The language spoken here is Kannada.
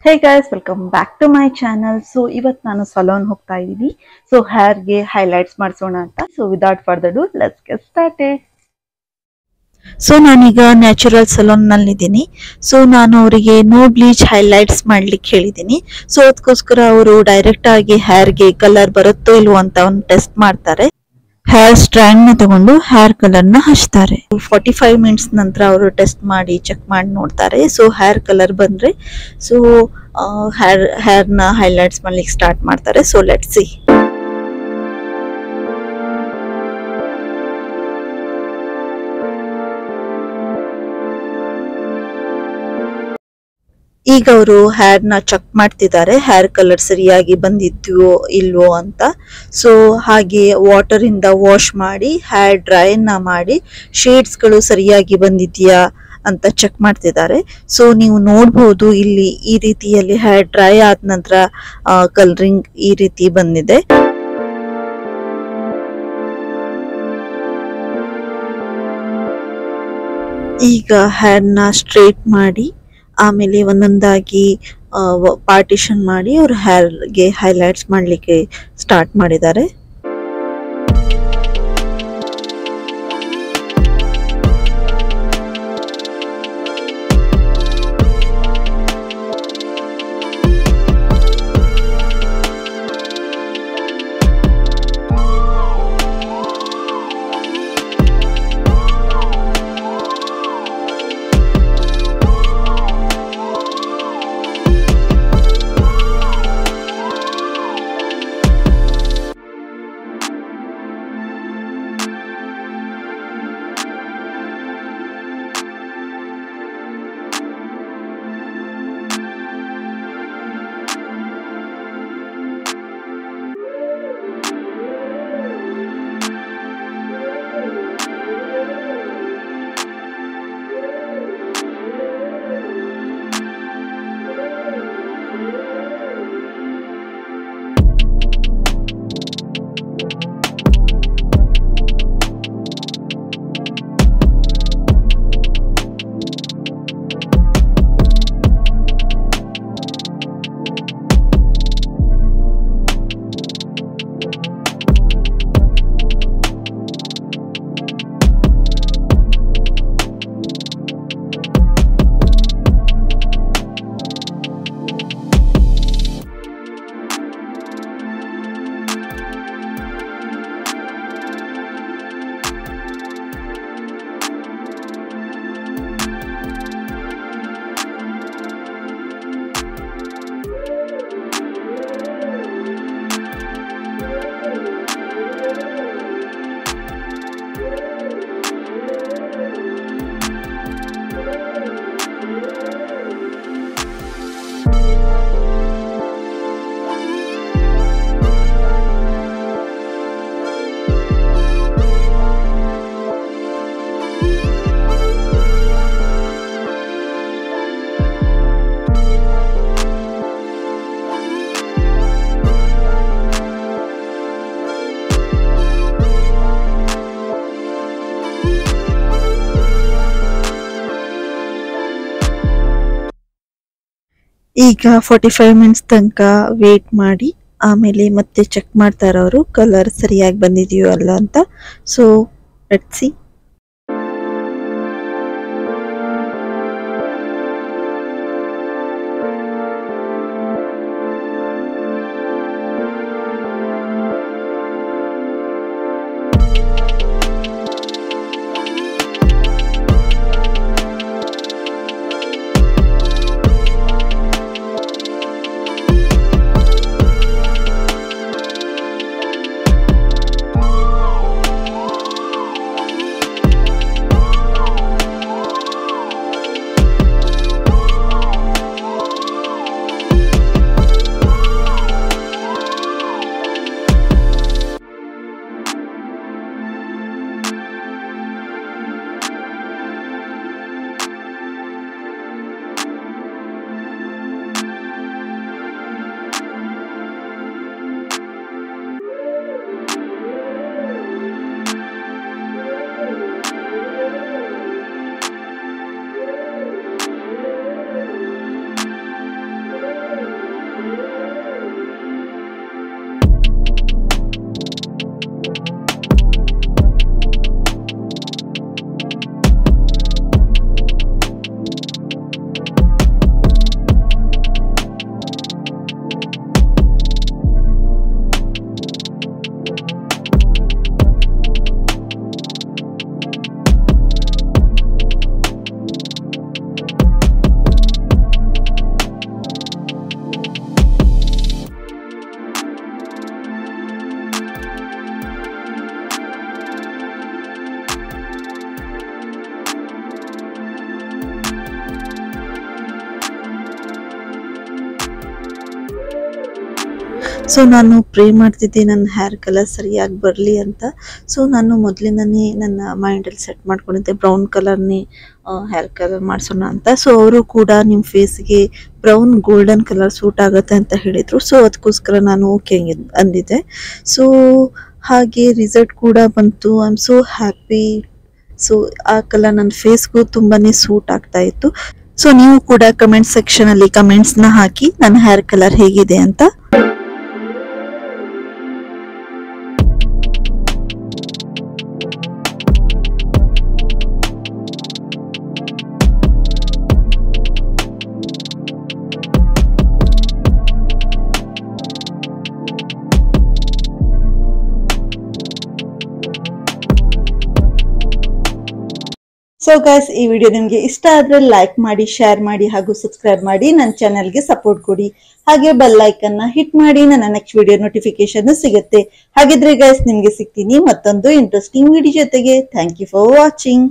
Hey guys, welcome back to my channel. So ಇವತ್ತು ನಾನು salon ಹೋಗ್ತಾ ಇದ್ದೀನಿ. So hair ಗೆ highlights ಮಾಡಿಸೋಣ ಅಂತ. So without further ado, let's get started. So ನಾನೀಗ ನ್ಯಾಚುರಲ್ ಸಲೂನ್ ನಲ್ಲಿ ಇದ್ದೀನಿ. ಸೊ ನಾನು ಅವರಿಗೆ ನೋ ಬ್ಲೀಚ್ ಹೈಲೈಟ್ಸ್ ಮಾಡ್ಲಿಕ್ಕೆ ಹೇಳಿದ್ದೀನಿ. ಸೊ ಅದಕ್ಕೋಸ್ಕರ ಅವರು ಡೈರೆಕ್ಟ್ ಆಗಿ ಹೇರ್ ಗೆ ಕಲರ್ ಬರುತ್ತೋ ಇಲ್ವೋ ಅಂತ ಒಂದು ಟೆಸ್ಟ್ ಮಾಡ್ತಾರೆ. ಹೇರ್ ಸ್ಟ್ರ್ಯಾಂಡ್ ನ ತಗೊಂಡು ಹೇರ್ ಕಲರ್ ನ ಹಚ್ತಾರೆ. 45 ಮಿನಿಟ್ಸ್ ನಂತರ ಅವರು ಟೆಸ್ಟ್ ಮಾಡಿ ಚೆಕ್ ಮಾಡಿ ನೋಡ್ತಾರೆ. ಸೊ ಹೇರ್ ಕಲರ್ ಬಂದ್ರೆ ಸೊ ಹೇರ್ ನ ಹೈಲೈಟ್ಸ್ ಮಾಡ್ಲಿಕ್ಕೆ ಸ್ಟಾರ್ಟ್ ಮಾಡ್ತಾರೆ. So let's see. ಈಗ ಅವರು ಹೇರ್ ನ ಚೆಕ್ ಮಾಡ್ತಿದ್ದಾರೆ, ಹೇರ್ ಕಲರ್ ಸರಿಯಾಗಿ ಬಂದಿದ್ಯೋ ಇಲ್ವೋ ಅಂತ. ಸೊ ಹಾಗೆ ವಾಟರ್ ಇಂದ ವಾಶ್ ಮಾಡಿ ಹೇರ್ ಡ್ರೈ ನ ಮಾಡಿ ಶೇಡ್ಸ್ ಗಳು ಸರಿಯಾಗಿ ಬಂದಿದ್ಯಾ ಅಂತ ಚೆಕ್ ಮಾಡ್ತಿದ್ದಾರೆ. ಸೊ ನೀವು ನೋಡಬಹುದು ಇಲ್ಲಿ ಈ ರೀತಿಯಲ್ಲಿ ಹೇರ್ ಡ್ರೈ ಆದ ನಂತರ ಕಲರಿಂಗ್ ಈ ರೀತಿ ಬಂದಿದೆ. ಈಗ ಹೇರ್ ನ ಸ್ಟ್ರೇಟ್ ಮಾಡಿ ಆಮೇಲೆ ಒಂದೊಂದಾಗಿ ಪಾರ್ಟಿಷನ್ ಮಾಡಿ ಅವ್ರ ಹೇರ್ಗೆ ಹೈಲೈಟ್ಸ್ ಮಾಡಲಿಕ್ಕೆ ಸ್ಟಾರ್ಟ್ ಮಾಡಿದ್ದಾರೆ. ಈಗ 45 ಮಿನಿಟ್ಸ್ ತನಕ ವೇಟ್ ಮಾಡಿ ಆಮೇಲೆ ಮತ್ತೆ ಚೆಕ್ ಮಾಡ್ತಾರೆ ಅವರು ಕಲರ್ ಸರಿಯಾಗಿ ಬಂದಿದೆಯೋ ಅಲ್ಲ ಅಂತ. So let's see. ಸೊ ನಾನು ಪ್ರೇ ಮಾಡ್ತಿದ್ದೆ ನನ್ನ ಹೇರ್ ಕಲರ್ ಸರಿಯಾಗಿ ಬರಲಿ ಅಂತ. ಸೊ ನಾನು ಮೊದಲಿಂದನೇ ನನ್ನ ಮೈಂಡಲ್ಲಿ ಸೆಟ್ ಮಾಡ್ಕೊಂಡಿದ್ದೆ ಬ್ರೌನ್ ಕಲರ್ನೇ ಹೇರ್ ಕಲರ್ ಮಾಡಿಸೋಣ ಅಂತ. ಸೊ ಅವರು ಕೂಡ ನಿಮ್ಮ ಫೇಸ್ಗೆ ಬ್ರೌನ್ ಗೋಲ್ಡನ್ ಕಲರ್ ಸೂಟ್ ಆಗುತ್ತೆ ಅಂತ ಹೇಳಿದರು. ಸೊ ಅದಕ್ಕೋಸ್ಕರ ನಾನು ಓಕೆ ಅಂದಿದ್ದೆ. ಸೊ ಹಾಗೆ ರಿಸಲ್ಟ್ ಕೂಡ ಬಂತು. I am so happy. So ಆ ಕಲರ್ ನನ್ನ ಫೇಸ್ಗೂ ತುಂಬಾ ಸೂಟ್ ಆಗ್ತಾ ಇತ್ತು. ಸೊ ನೀವು ಕೂಡ ಕಮೆಂಟ್ ಸೆಕ್ಷನಲ್ಲಿ ಕಮೆಂಟ್ಸ್ನ ಹಾಕಿ ನನ್ನ ಹೇರ್ ಕಲರ್ ಹೇಗಿದೆ ಅಂತ. ಸೊ ಗೈಸ್, ಈ ವಿಡಿಯೋ ನಿಮಗೆ ಇಷ್ಟ ಆದ್ರೆ ಲೈಕ್ ಮಾಡಿ, ಶೇರ್ ಮಾಡಿ ಹಾಗೂ ಸಬ್ಸ್ಕ್ರೈಬ್ ಮಾಡಿ ನನ್ನ ಚಾನೆಲ್ಗೆ ಸಪೋರ್ಟ್ ಕೊಡಿ. ಹಾಗೆ ಬೆಲ್ ಐಕನ್ನ ಹಿಟ್ ಮಾಡಿ, ನನ್ನ ನೆಕ್ಸ್ಟ್ ವಿಡಿಯೋ ನೋಟಿಫಿಕೇಶನ್ ಸಿಗುತ್ತೆ. ಹಾಗಿದ್ರೆ ಗೈಸ್, ನಿಮ್ಗೆ ಸಿಗ್ತೀನಿ ಮತ್ತೊಂದು ಇಂಟ್ರೆಸ್ಟಿಂಗ್ ವಿಡಿಯೋ ಜೊತೆಗೆ. Thank you for watching.